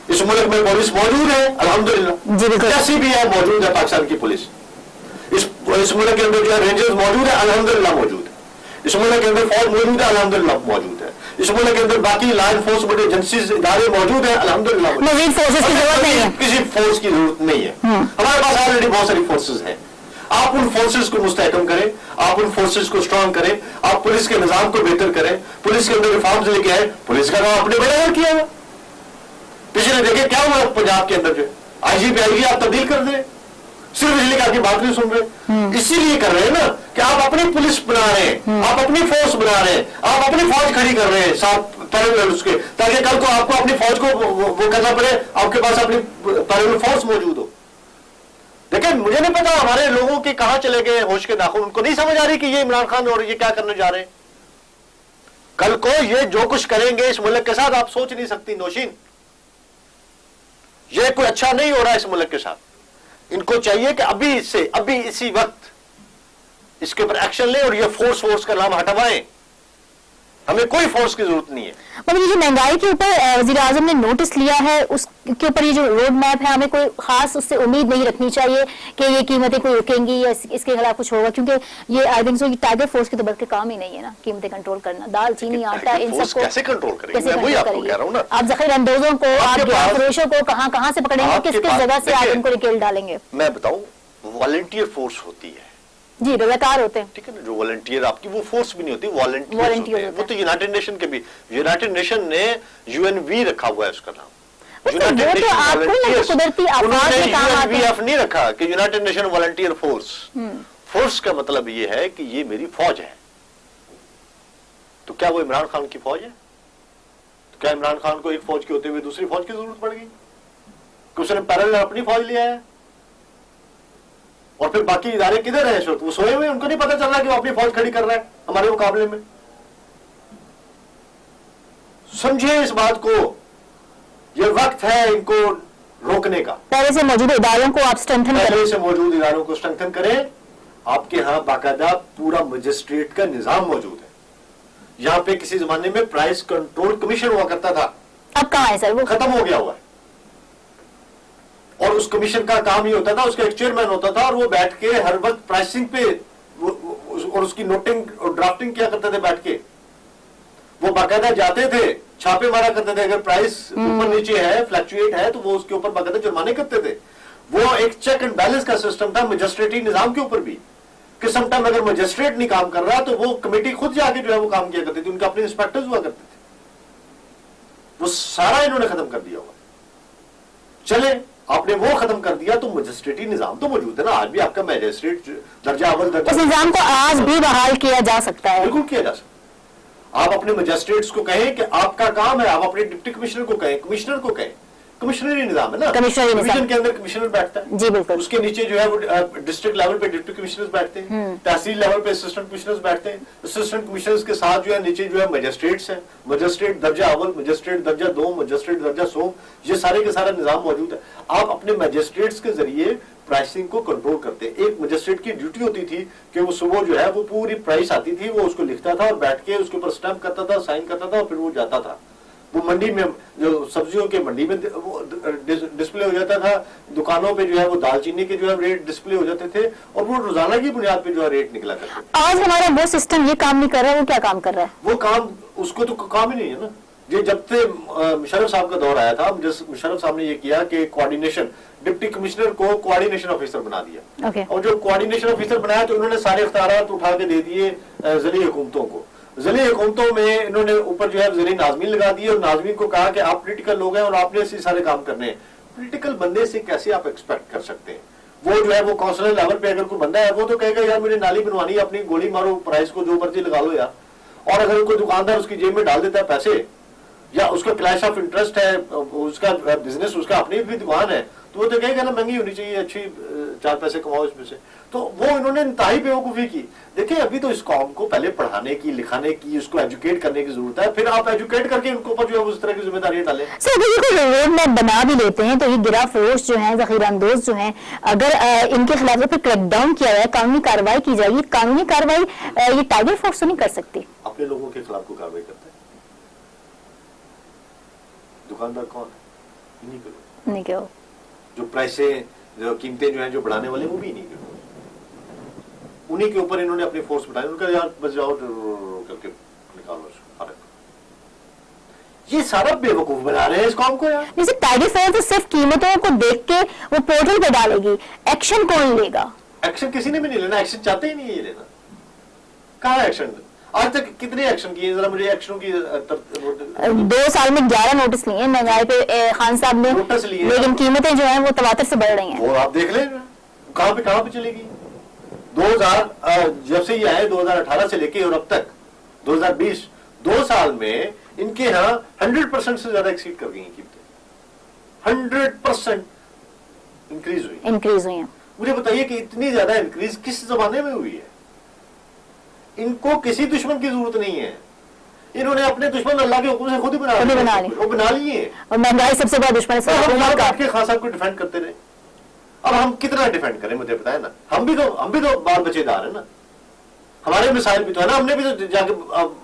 इस मुल्क में पुलिस मौजूद है अल्हम्दुलिल्लाह, जैसी भी है मौजूद है पाकिस्तान की पुलिस। इस मुल्क के अंदर जो है रेंजर्स मौजूद है अल्हम्दुलिल्लाह मौजूद है। इस मुल्क के अंदर फौज मौजूद है अल्हम्दुलिल्लाह मौजूद है। इस मुल्क के अंदर बाकी लॉ एनफोर्समेंट एजेंसीज इदारे मौजूद है अल्हम्दुलिल्लाह। मजीद फोर्सेस की जरूरत नहीं है, किसी फोर्स की जरूरत नहीं है। हमारे पास ऑलरेडी बहुत सारी फोर्सेस हैं। आप उन फोर्सेस को मुस्तहकम करें, आप उन फोर्सेस को स्ट्रांग करें, आप पुलिस के निजाम को बेहतर करें, पुलिस के अंदर रिफॉर्म्स लेके आए। पुलिस का काम अपने बड़े किया हुआ, पिछले देखे क्या हुआ पंजाब के अंदर जो आईजीपी आईजी आप तब्दील कर दे, सिर्फ इसलिए कि आपकी बात नहीं सुन रहे। इसीलिए कर रहे हैं ना कि आप अपनी पुलिस बना रहे हैं, आप अपनी फोर्स बना रहे हैं, आप अपनी फौज खड़ी कर रहे हैं साथ पैरेलल उसके, ताकि कल को आपको अपनी फौज को वो करना पड़े, आपके पास अपनी पैरेलल फोर्स मौजूद हो। लेकिन मुझे नहीं पता हमारे लोगों के कहां चले गए होश के नाखून, उनको नहीं समझ आ रही कि ये इमरान खान और ये क्या करने जा रहे हैं। कल को ये जो कुछ करेंगे इस मुल्क के साथ आप सोच नहीं सकती नौशीन, ये कोई अच्छा नहीं हो रहा है इस मुल्क के साथ। इनको चाहिए कि अभी इसी वक्त इसके ऊपर एक्शन लें और ये फोर्स का नाम हटवाएं। हमें कोई फोर्स की जरूरत नहीं है। मतलब ये जो महंगाई के ऊपर वजीर आजम ने नोटिस लिया है, उसके ऊपर ये जो रोड मैप है, हमें कोई खास उससे उम्मीद नहीं रखनी चाहिए कि ये कीमतें कोई रुकेंगी या इसके खिलाफ कुछ होगा, क्योंकि ये I think so tiger force की तो बढ़ के काम ही नहीं है ना कीमतें कंट्रोल करना। दाल चीनी आटा इन सबको कैसे कंट्रोल करेंगे? कैसे मैं वही कंट्रोल आपको कह रहा हूं ना। आप जखीर अंदोजों को, आप गैर फरोशों को कहाँ से पकड़ेंगे, किस किस जगह से आप इनको रिकेल डालेंगे? मैं बताऊं, वॉलंटियर फोर्स होती है जी, रजाकार होते हैं, ठीक है ना। जो वॉलंटियर आपकी वो फोर्स भी नहीं होती, वॉलंटियर Volunteers होते हैं। होते वो तो यूनाइटेड नेशन के भी, यूनाइटेड नेशन ने यूएनवी रखा हुआ है उसका नाम। वो तो आपको ना कुदरती आफात में काम आते हैं। यूएनवी नहीं रखा कि United nation volunteer force. Force का मतलब ये है कि ये मेरी फौज है। तो क्या वो इमरान खान की फौज है? तो क्या इमरान खान को एक फौज के होते हुए दूसरी फौज की जरूरत पड़ गई कि उसने पैरेलल अपनी फौज लिया है? और फिर बाकी इदारे किधर है इस वक्त? वो सोए हुए, उनको नहीं पता चल रहा कि वो अपनी फौज खड़ी कर रहा है हमारे मुकाबले में। समझिए इस बात को, ये वक्त है इनको रोकने का। पहले से मौजूद इदारों को आप स्ट्रेंथन करें, पहले से मौजूद इदारों को स्ट्रेंथन करें। आपके यहाँ बाकायदा पूरा मजिस्ट्रेट का निजाम मौजूद है। यहाँ पे किसी जमाने में प्राइस कंट्रोल कमीशन हुआ करता था, अब कहाँ है सर वो? खत्म हो गया हुआ है। और उस कमीशन का काम ही होता था, उसका एक चेयरमैन होता था और वो बैठ के हर वक्त प्राइसिंग पे और उसकी नोटिंग और ड्राफ्टिंग किया करते थे बैठ के। वो बाकायदा जाते थे, छापे मारा करते थे, अगर प्राइस ऊपर नीचे है, फ्लक्चुएट है, तो वो उसके ऊपर बाकायदा जुर्माने करते थे। वो एक चेक एंड बैलेंस का सिस्टम था मजिस्ट्रेटी निजाम के ऊपर भी, कि समटाइम अगर मजिस्ट्रेट नहीं काम कर रहा तो वो कमेटी खुद जाके जो है वो काम किया करती थी, उनके अपने इंस्पेक्टर्स हुआ करते थे। वो सारा इन्होंने खत्म कर दिया हुआ। चले, आपने वो खत्म कर दिया तो मजिस्ट्रेटी निजाम तो मौजूद है ना। आज भी आपका मजिस्ट्रेट दर्जा अव्वल दर्जा, उस निजाम को आज भी बहाल किया जा सकता है। बिल्कुल किया जा सकता। आप अपने मजिस्ट्रेट्स को कहें कि आपका काम है, आप अपने डिप्टी कमिश्नर को कहें, कमिश्नर को कहें, कमिश्नरी निजाम है ना, कमिश्नरी निजाम। डिवीजन के अंदर कमिश्नर बैठता है जी बिल्कुल। उसके नीचे जो है वो डिस्ट्रिक्ट लेवल पे डिप्टी कमिश्नर्स बैठते हैं, तहसील लेवल पे असिस्टेंट कमिश्नर्स बैठते हैं। असिस्टेंट कमिश्नर्स के साथ जो है नीचे जो है मजिस्ट्रेट्स हैं, मजिस्ट्रेट दर्जा अव्वल, मजिस्ट्रेट दर्जा 2, मजिस्ट्रेट दर्जा 100, ये सारे के सारा निजाम मौजूद है। आप अपने मजिस्ट्रेट्स के जरिए प्राइसिंग को कंट्रोल करते हैं। एक मजिस्ट्रेट की ड्यूटी होती थी कि वो सुबह जो है वो पूरी प्राइस आती थी, वो उसको लिखता था और बैठ के उसके ऊपर स्टैंप करता था, साइन करता था और फिर वो जाता था। वो मंडी में जो सब्जियों के मंडी में वो डिस्प्ले हो जाता था, दुकानों पे जो है वो दालचीनी के जो है रेट डिस्प्ले हो जाते थे और वो रोजाना की बुनियाद पे जो है रेट निकला करते थे। आज हमारा वो सिस्टम ये काम नहीं कर रहा है, वो क्या काम कर रहा है? वो काम, उसको तो काम ही नहीं है ना। ये जब से मुशर्रफ साहब का दौर आया था, मुशर्रफ साहब ने ये किया कि कोऑर्डिनेशन, डिप्टी कमिश्नर को कोऑर्डिनेशन ऑफिसर बना दिया। okay. और जो कोऑर्डिनेशन ऑफिसर बनाया तो इन्होंने सारे इख्तियारात उठा के दे दिए ज़िली हुकूमतों को। ज़िली हुकूमतों में इन्होंने ऊपर जो है ज़िली नाज़मीन लगा दिए और नाज़मीन को कहा कि आप पॉलिटिकल लोग हैं और आपने ऐसे सारे काम करने हैं। पॉलिटिकल बंदे से कैसे आप एक्सपेक्ट कर सकते हैं? वो जो है वो काउंसिलर लेवल पे अगर कोई बंदा है वो तो कहेगा यार मुझे नाली बनवानी है, अपनी गोली मारो, प्राइस को जो मर्जी लगा लो यार। और अगर कोई दुकानदार उसकी जेब में डाल देता है पैसे, या उसका क्लैश ऑफ इंटरेस्ट है, उसका बिजनेस, उसका अपनी भी दुकान है, तो वो तो कहेगा ना महंगी होनी चाहिए, अच्छी 4 पैसे कमाओ इसमें से। तो वो इन्होंने इंतहाई बेवकूफी की। देखिए अभी तो इस कौम को पहले पढ़ाने की, लिखाने की, उसको एजुकेट करने की जरूरत है, फिर आप एजुकेट करके उनको ऊपर जो है उस तरह की जिम्मेदारी डालें। सर अगर ये कोई रोड मैप बना भी लेते हैं तो ये गिरा फरोश जो है, जखीरा अंदोज जो है, अगर इनके खिलाफ फिर क्रैकडाउन किया जाए, कानूनी कार्रवाई की जाएगी, कानूनी कार्रवाई ये टाइगर फोर्स तो नहीं कर सकती। अपने लोगों के खिलाफ को कार्रवाई करता है। दुकानदार कौन है? इन्हीं के लोग। नहीं क्यों? जो प्राइसें, जो कीमतें जो हैं जो बढ़ाने वाले, वो भी नहीं करते। उन्हीं के ऊपर इन्होंने अपनी फोर्स बढ़ाई, उनका यार बस जाओ करके निकालो फर्क। ये सारा बेवकूफ बना रहे हैं इस कौम को यार। जैसे टाइगर फोर्स तो सिर्फ कीमतों को देख के वो पोर्टल पे डालेगी, एक्शन कौन लेगा? एक्शन किसी ने भी नहीं लेना, एक्शन चाहते ही नहीं है ये लेना। कहाँ एक्शन? आज तक कितने एक्शन किए? जरा मुझे एक्शनों की 2 साल में 11 नोटिस लिए महंगाई पे खान साहब ने, नोटिस लिए, लेकिन कीमतें जो हैं वो तवातर से बढ़ रही हैं। वो आप देख लें कहाँ पे चलेगी। 2000 जब से ये आए 2018 से लेके और अब तक 2020 2 साल में इनके यहाँ 100% से ज्यादा एक्सीड कर गई कीमतें। 100% इंक्रीज हुई है। मुझे बताइए कि इतनी ज्यादा इंक्रीज किस जमाने में हुई है? इनको किसी दुश्मन की जरूरत नहीं है, इन्होंने अपने दुश्मन अल्लाह के हुक्म से खुद ही बना लिए। और महंगाई सबसे बड़ा दुश्मन है। हम खान साहब को डिफेंड करते रहे, अब हम कितना डिफेंड करें? मुझे बताए ना, हम भी तो बाल बच्चेदार है ना। हमारे मिसाइल भी तो है ना, हमने भी तो जाके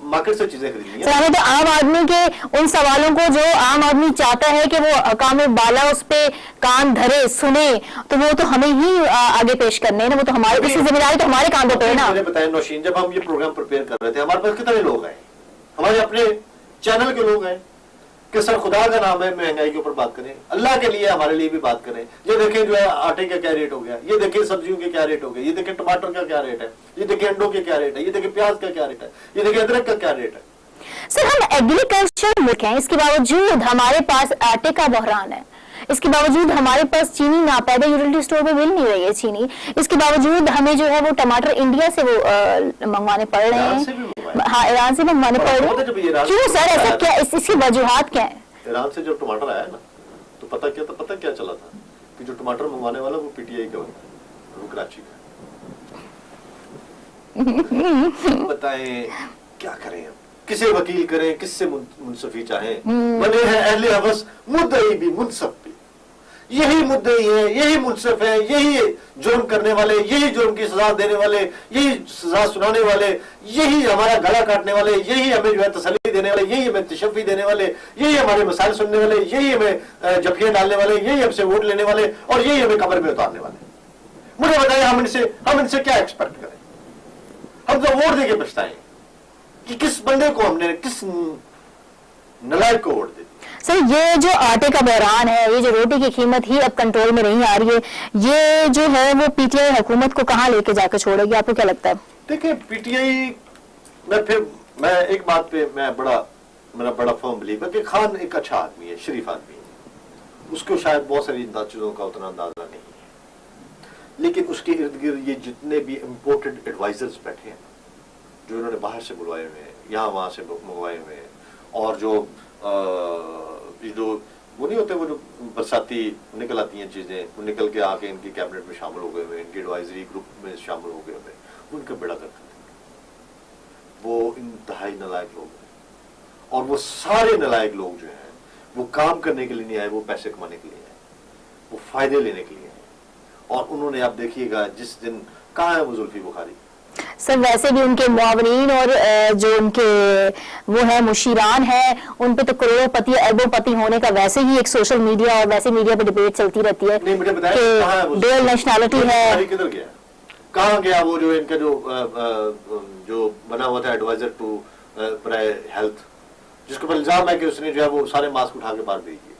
मार्केट से चीजें खरीदी सर हैं। हमें तो आम आदमी के उन सवालों को जो आम आदमी चाहता है कि वो हकाम बाला उस पे कान धरे सुने, तो वो तो हमें ही आगे पेश करने हैं ना, वो तो हमारी उसकी जिम्मेदारी तो हमारे कांधों पे है ना। मैंने बताया नौशीन, जब हम ये प्रोग्राम प्रिपेयर कर रहे थे हमारे पास कितने लोग आए, हमारे अपने चैनल के लोग आए कि सर खुदा का नाम है महंगाई के ऊपर बात करें, अल्लाह के लिए हमारे लिए भी बात करें। ये देखें जो है आटे का क्या रेट हो गया, ये देखें सब्जियों के क्या रेट हो गए, ये देखें टमाटर का क्या रेट है, ये देखें अंडों के क्या रेट है, ये देखें प्याज का क्या रेट है, ये देखें अदरक का क्या रेट है। सर हम एग्रीकल्चर मुल्क हैं, इसके बावजूद हमारे पास आटे का बहरान है, इसके बावजूद हमारे पास चीनी नापैदा यूटिलिटी स्टोर पे मिल नहीं रही है चीनी, इसके बावजूद हमें जो है वो टमाटर इंडिया से वो मंगवाने पड़ रहे हैं। हाँ, ईरान से मंगवाने पड़ रहे हैं। क्यों सर, ऐसा क्या, इसकी वजूहात क्या है? ईरान से जब टमाटर आया ना तो पता क्या चला था कि जो टमाटर मंगवाने वाला वो पीटीआई का बंदा, वो कराची का। बताएं क्या करें हम, किसे वकील करें, किससे मुंसफी चाहें, बने हैं अहले हवस मुद्दई भी मुनसफ भी, यही मुद्दई है, यही मुनसफ है, यही जुर्म करने वाले, यही जुर्म की सजा देने वाले, यही सजा सुनाने वाले, यही हमारा गला काटने वाले, यही हमें जो है तसल्ली देने वाले, यही हमें तशफ़ी देने वाले, यही हमारे मसाइल सुनने वाले, यही हमें जफियां डालने वाले, यही हमसे वोट लेने वाले और यही हमें कब्र में उतारने वाले। मुझे बताइए हम इनसे क्या एक्सपेक्ट करें? हम तो वोट देके पछताएं कि किस बंदे को हमने, किस नलायक को वोट दी। सर ये जो आटे का बहरान है, ये जो रोटी की कीमत ही अब कंट्रोल में नहीं आ रही है, ये जो है वो पीटीआई हुकूमत को कहां लेके जाकर छोड़ेगी, आपको क्या लगता है? देखिए पीटीआई, मैं एक बात पे मेरा बड़ा फर्म बिलीव है कि खान एक अच्छा आदमी है, शरीफ आदमी है, उसको शायद बहुत सारी चीजों का उतना अंदाजा नहीं है, लेकिन उसके इर्द गिर्द ये जितने भी इम्पोर्टेड एडवाइजर्स बैठे हैं जो इन्होंने बाहर से बुलवाए हुए हैं, यहाँ वहां से मंगवाए हुए हैं, और जो वो नहीं होते, वो जो बरसाती निकल आती हैं चीजें, वो निकल के आके इनकी कैबिनेट में शामिल हो गए हुए, इनकी एडवाइजरी ग्रुप में शामिल हो गए हुए, उनका बेड़ा गर्क करेंगे। वो इंतहाई नालायक लोग हैं और वो सारे नालायक लोग जो हैं वो काम करने के लिए नहीं आए, वो पैसे कमाने के लिए आए, वो फायदे लेने के लिए आए। और उन्होंने, आप देखिएगा जिस दिन, कहाँ है वो जुल्फी बुखारी? सर वैसे भी उनके मुआवरीन और जो उनके वो है मुशीरान है, उन पे तो करोड़पति अरबोपति होने का वैसे ही एक सोशल मीडिया और वैसे मीडिया पे डिबेट चलती रहती है नहीं, मुझे बताया कहाँ है वो डुअल नेशनैलिटी है। किधर गया, कहाँ गया वो जो इनका जो बना हुआ था एडवाइजर टू हेल्थ, जिसके ऊपर इल्जाम है कि उसने जो है वो सारे मास्क उठा के बाहर भेज दिए?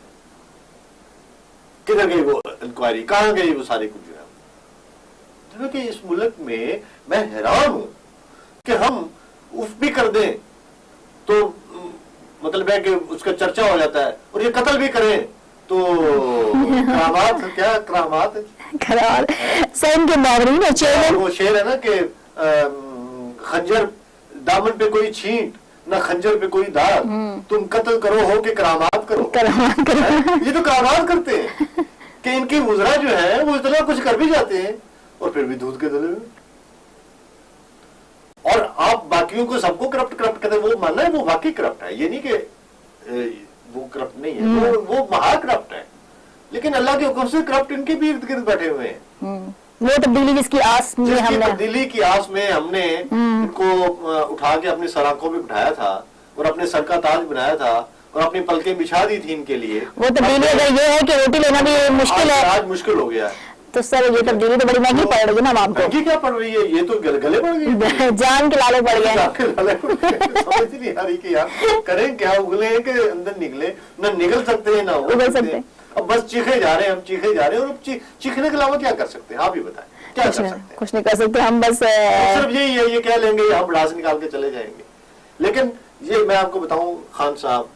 किधर गई वो इंक्वायरी, कहाँ गई वो सारी कुछ? कि इस मुल्क में मैं हैरान हूं कि हम उफ भी कर दें तो मतलब है कि उसका चर्चा हो जाता है, और ये कत्ल भी करें तो करामात, क्या करामात सर इनके मुआवरीन और चेयरमैन, वो शेर है ना कि खंजर दामन पे कोई छींट ना खंजर पे कोई दाग, तुम कत्ल करो हो कि करामात करो। ये तो करामात करते हैं कि इनकी वुज़रा जो है वो इतना कुछ कर भी जाते हैं और फिर भी दूध के दले में। और आप बाकियों को सबको करप्ट कहते हैं, वो मानना है वो वाकई करप्ट है, ये नहीं कि वो करप्ट नहीं है, वो महा करप्ट है, लेकिन अल्लाह के हुक्म से करप्ट इनके भी इर्द गिर्द बैठे हुए हैं। वो तब्दीली जिसकी आस में हमने, तब्दीली की आस में हमने इनको उठा के अपनी सराखों में बिठाया था और अपने सर का ताज बनाया था और अपनी पलकें बिछा दी थी इनके लिए। वो तब्दीली अगर ये है कि रोटी लेना भी मुश्किल है, आज मुश्किल हो गया, तो सर ये तब्दीली तो बड़ी महंगी पड़ रही है ना आपको। महंगी क्या पड़ रही है, ये तो गले पड़ गई, जान के लाले पड़ गए। समझ नहीं आ रही कि यार करें क्या, उगले के अंदर निकले ना, निकल सकते हैं ना उगल सकते हैं, अब बस चीखे जा रहे हैं, हम चीखे जा रहे हैं, और चीखने के अलावा क्या कर सकते हैं, आप ही बताएं क्या कर सकते हैं? कुछ नहीं कर सकते हम, बस सिर्फ यही है, ये कह लेंगे हम बड़ास निकाल के चले जाएंगे। लेकिन ये मैं आपको बताऊं खान साहब,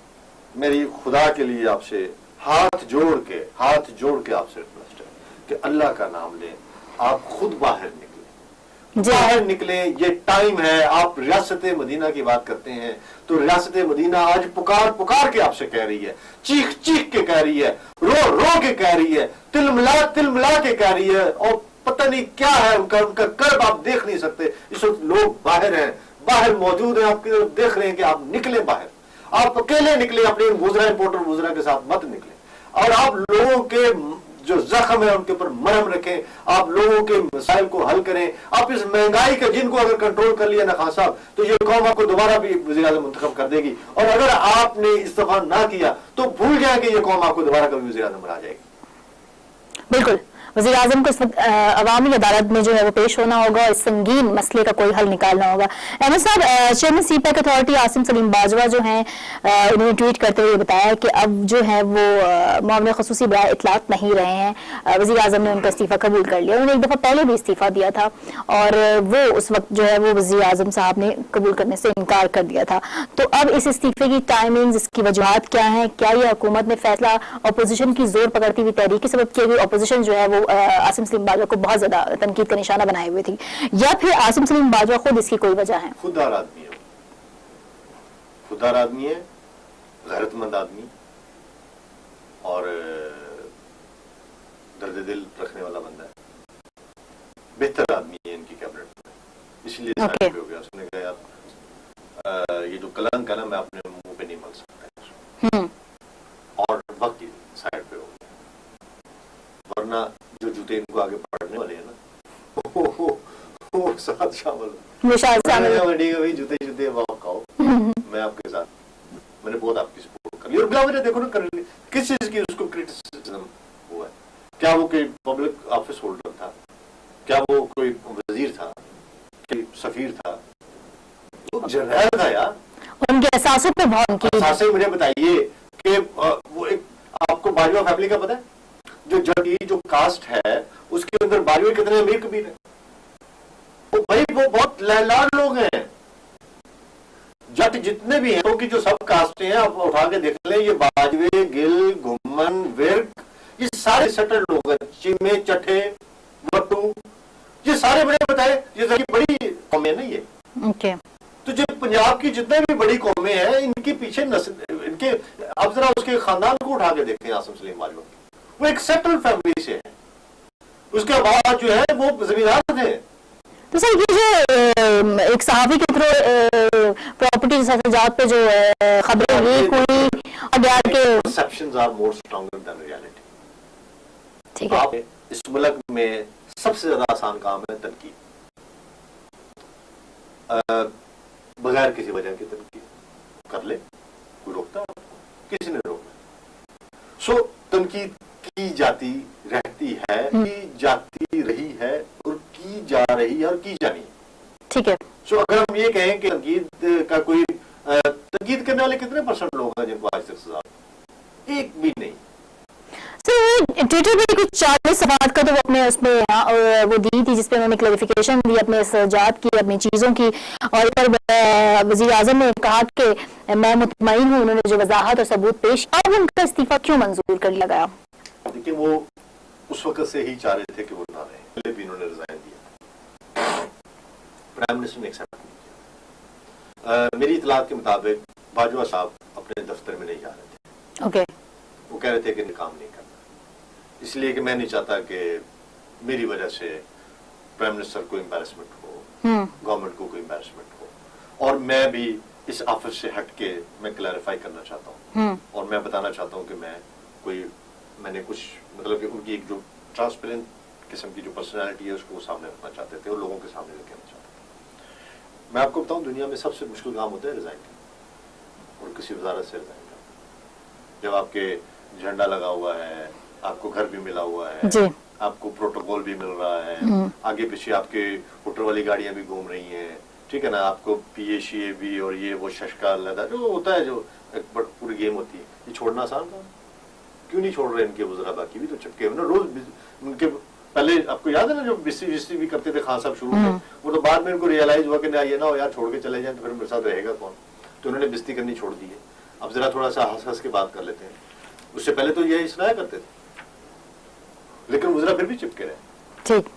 मेरी खुदा के लिए आपसे हाथ जोड़ के आपसे रिक्वेस्ट है कि अल्लाह का नाम लें, आप खुद बाहर निकले, ये टाइम है। आप रियासत मदीना की बात करते हैं तो रियासत मदीना आज पुकार के आपसे कह रही है, चीख के कह रही है, रो के कह रही है, तिल मिला के कह रही है, और पता नहीं क्या है उनका कर्ब आप देख नहीं सकते। इस वक्त लोग बाहर मौजूद हैं, आपकी तरफ देख रहे हैं कि आप निकले बाहर, आप अकेले निकले, अपने वुज़रा इंपोर्टर वुज़रा के साथ मत निकले, और आप लोगों के जो जख्म है उनके ऊपर मरहम रखें, आप लोगों के मसाइल को हल करें। आप इस महंगाई के जिनको अगर कंट्रोल कर लिया ना खान साहब, तो ये कौम आपको दोबारा भी वज़ीर-ए-आज़म मुंतखब कर देगी। और अगर आपने इस्तीफा ना किया तो भूल जाए कि ये कौम आपको दोबारा कभी वज़ीर-ए-आज़म बना जाएगी। बिल्कुल, वज़ीर आज़म को इस वक्त अवामी अदालत में जो है वो पेश होना होगा और इस संगीन मसले का कोई हल निकालना होगा। अहमद साहब, chairman CPEC authority Asim Salim Bajwa जो हैं, उन्होंने ट्वीट करते हुए बताया कि अब जो है वो मामले खसूसी बराए इतलात नहीं रहे हैं। वज़ीर आज़म ने उनका इस्तीफा कबूल कर लिया। उन्होंने एक दफ़ा पहले भी इस्तीफा दिया था और वो उस वक्त जो है वो वज़ीर आज़म साहब ने कबूल करने से इनकार कर दिया था। तो अब इस इस्तीफे की टाइमिंग, इसकी वजूहत क्या है? क्या ये हुकूमत ने फैसला अपोजिशन की जोर पकड़ती हुई तहरीक के सबब किया कि अपोजिशन जो है वो आसिम सलीम बाजवा को बहुत ज्यादा तनकीद का निशाना बनाए हुए थी, या फिर आसिम सलीम बाजवा खुद इसकी कोई वजह है? खुददार आदमी है, खुददार आदमी है, गैरतमंद आदमी और दर्द दिल रखने वाला बंदा है। बेहतर आदमी है इनकी कैबिनेट में, इसलिए साइड पे हो गया। उसने कहा यार ये जो कलंक है ना, मैं अपने मुंह पे नहीं मल सकता, और वक्त साइड पे हो गया। वरना जो जूते इनको आगे पड़ने वाले हैं ना, वो साथ शामिल भाई, जूते जूते आप खाओ, मैं आपके साथ, मैंने बहुत आपकी सपोर्ट कर ली। और बिला वजह देखो ना कर ली, किस चीज की उसको क्रिटिसिज्म हुआ है? क्या वो कोई पब्लिक ऑफिस होल्डर था? क्या वो कोई वजीर था? कोई सफीर था? वो जर्नैल था यार। उनके एहसासों पे बहुत एहसास मुझे बताइए कि वो एक, आपको बाजवा फैमिली का पता है? जो जटी जो कास्ट है उसके अंदर बाजवा कितने अमीर कबीर है? वो भाई वो बहुत लैंडलॉर्ड लोग हैं। जट जितने भी हैं तो की जो सब कास्टें हैं, आप उठा के देख लें, ये बाजवे, गिल, घुम्मन, विर्क, ये सारे सेटल लोग हैं। चिमे, चट्टे, वट्टू, ये सारे बड़े बताए, ये बड़ी कौमें नहीं है। ओके। तो जो पंजाब की जितने भी बड़ी कौमें हैं, इनके पीछे इनके, अब जरा उसके खानदान को उठा के देखते हैं। आसिम सलीम बाजवा वो एक सेटल फैमिली से है, उसके बाद जो है वो जमींदार थे। तो सर, ये जो एक सहाफी के थ्रू प्रॉपर्टी सजात पे जो खबरें लीक हुई, अगर के perceptions are more stronger than reality. ठीक है। आप इस मुल्क में सबसे ज्यादा आसान काम है तनकीद, बगैर किसी वजह की तनकीद कर ले, कोई रोकता है? किसी ने रोकना। सो तनकीद की जाती रहती है, की जाती रही है और की जा रही है और की जानी है। ठीक है। सो अगर हम ये कहें कि तनकीद का कोई, तनकीद करने वाले कितने % लोग हैं जिनको आज तक सजा? एक भी नहीं। सर, ट्विटर पे कुछ 40 सवाल का तो वो अपने उसमें वो दी थी, जिसपे उन्होंने क्लैरिफिकेशन दी अपने सजात की, अपनी चीजों की, और वज़ीर आज़म ने कहा कि मैं मुतमईन हूँ, उन्होंने जो वजाहत और सबूत पेश किया। अब उनका इस्तीफा क्यों मंजूर कर लिया गया? देखिए, वो उस वक्त से ही चाह रहे थे कि वो ना रहे, पहले भी इन्होंने रिजाइन दिया, प्राइम मिनिस्टर ने एक्सेप्ट नहीं किया। मेरी इतलात के मुताबिक बाजवा साहब अपने दफ्तर में नहीं जा रहे थे। ओके। वो कह रहे थे कि काम नहीं करना, इसलिए कि मैं नहीं चाहता कि मेरी वजह से प्राइम मिनिस्टर को एम्बैरेसमेंट हो, गवर्नमेंट को कोई एम्बैरेसमेंट हो, और मैं भी इस ऑफिस से हट के मैं क्लैरिफाई करना चाहता हूँ, और मैं बताना चाहता हूँ कि मैंने कुछ, मतलब कि उनकी एक जो ट्रांसपेरेंट किस्म की जो पर्सनैलिटी है उसको सामने रखना चाहते थे और लोगों के सामने लेके आना चाहते थे। मैं आपको बताऊं, दुनिया में सबसे मुश्किल काम होता है रिजाइन करना, और किसी वजारत से रिजाइन करना। जब आपके झंडा लगा हुआ है, आपको घर भी मिला हुआ है जी, आपको प्रोटोकॉल भी मिल रहा है, आगे पीछे आपके होटल वाली गाड़ियां भी घूम रही हैं, ठीक है ना, आपको PA भी और ये वो शशका लदा जो होता है, जो एक पूरी गेम होती है, ये छोड़ना आसान था? क्यों नहीं छोड़ रहे इनके वज़रा? बाकी भी तो चिपके हुए ना, रोज उनके पहले आपको याद है ना, जो बिस्ती भी करते थे खान साहब शुरू में, वो तो बाद में इनको रियलाइज हुआ कि ना ये ना हो यार, छोड़ के चले जाए तो फिर मेरे साथ रहेगा कौन, तो उन्होंने बिस्ती करनी छोड़ दी है। अब जरा थोड़ा सा हंस हंस के बात कर लेते हैं, उससे पहले तो यही सुनाया करते थे, लेकिन वज़रा फिर भी चिपके रहे। ठीक।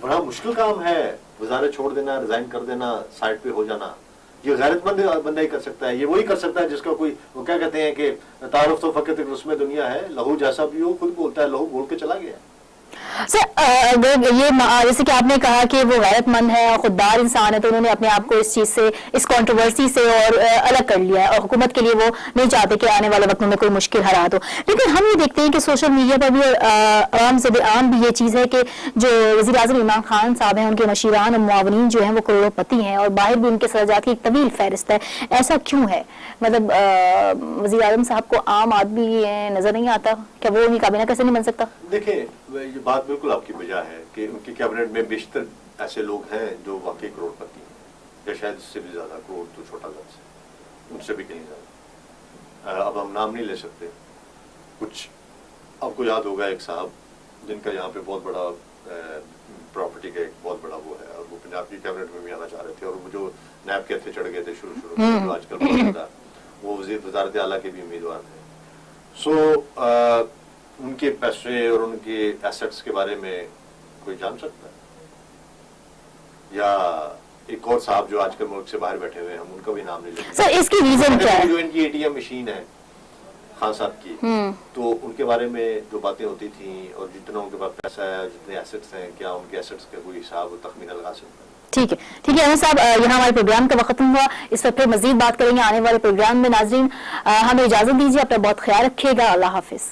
बड़ा मुश्किल काम है वजारत छोड़ देना, रिजाइन कर देना, साइड पे हो जाना। ये गैरतमंद बंदा ही कर सकता है, ये वही कर सकता है जिसका कोई, वो क्या कहते हैं कि तारुफ तो फकत एक रस्म दुनिया है, लहू जैसा भी हो, खुद बोलता है, लहू बोल के चला गया। सर अगर ये जैसे कि आपने कहा कि वो गैरतमंद है और खुददार इंसान है, तो उन्होंने अपने आप को इस चीज से, इस कंट्रोवर्सी से और अलग कर लिया है, और हुकूमत के लिए वो नहीं चाहते कि आने वाले वक्त में कोई मुश्किल हालात हो। लेकिन हम ये देखते हैं कि सोशल मीडिया पर भी आम से आम भी ये चीज है कि जो वज़ीर आज़म इमरान खान साहब हैं, उनके मशीरान और मुआवनीन जो हैं वो करोड़पति हैं, और बाहर भी उनके सराजात की एक तवील फहरिस्त है। ऐसा क्यों है? मतलब वज़ीर आज़म साहब को आम आदमी नजर नहीं आता? क्या वो उनकी काबीना कैसे नहीं बन सकता? देखिए, ये बात बिल्कुल आपकी वजह है कि उनकी कैबिनेट में बेशतर ऐसे लोग हैं जो वाकई करोड़पति हैं, या शायद इससे भी ज्यादा, करोड़ तो छोटा लफ्ज़ है, उनसे भी कहीं ज्यादा। अब हम नाम नहीं ले सकते। कुछ आपको याद होगा एक साहब जिनका यहाँ पे बहुत बड़ा प्रॉपर्टी का एक बहुत बड़ा वो है, और वो पंजाब की कैबिनेट में भी आना चाह रहे थे, और वो जो नैब के थे चढ़ गए थे शुरू में, जो आजकल बहुत ज्यादा, वो वज़ारत आला के भी उम्मीदवार थे। सो उनके पैसे और उनके एसेट्स के बारे में कोई जान सकता है? या एक और साहब जो आजकल मुल्क से बाहर बैठे हुए हैं, हम उनका भी नाम नहीं लेते। सर इसकी रीजन क्या है? जो इनकी एटीएम मशीन है खान साहब की, तो उनके बारे में जो बातें होती थी, और जितना उनके पास पैसा है, जितने एसेट्स हैं, क्या उनके एसेट्स का कोई हिसाब तखमीना लगा सकता है? ठीक है, ठीक है अहमद साहब, यहाँ हमारे प्रोग्राम का वक्त खत्म हुआ। इस पर फिर मजीद बात करेंगे आने वाले प्रोग्राम में। नाजरीन, हमें इजाजत दीजिए, अपना बहुत ख्याल रखिएगा। अल्लाह हाफिज।